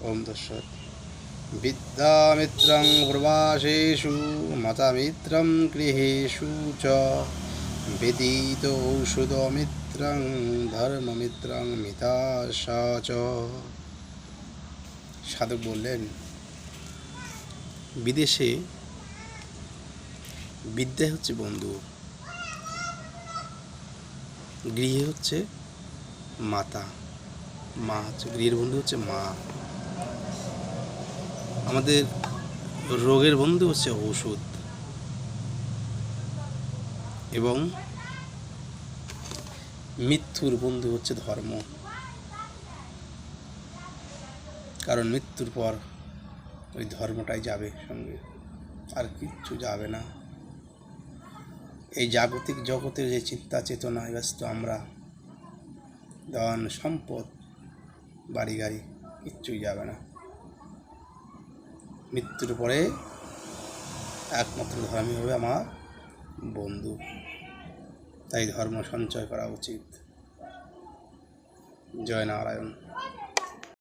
ओम तत्सत्। विद्यामित्रं प्रवासेषु मतमित्रं गृहेषु च विदितौषधमित्रं धर्ममित्रं मिताशा च। সাধক বললেন, বিদেশে বিদ্যা হচ্ছে বন্ধু, গৃহে হচ্ছে মাতা, মা হচ্ছে গৃহের বন্ধু, হচ্ছে মা। আমাদের রোগের বন্ধু হচ্ছে ওষুধ, এবং মৃত্যুর বন্ধু হচ্ছে ধর্ম। কারণ মৃত্যুর পর ওই ধর্মটাই যাবে সঙ্গে, আর কিচ্ছু যাবে না। এই জাগতিক জগতের যে চিন্তা চেতনায় ব্যস্ত আমরা, ধন সম্পদ বাড়ি গাড়ি কিচ্ছুই যাবে না। মৃত্যুর পরে একমাত্র ধর্মই হবে আমার বন্ধু। তাই ধর্ম সঞ্চয় করা উচিত। জয় নারায়ণ।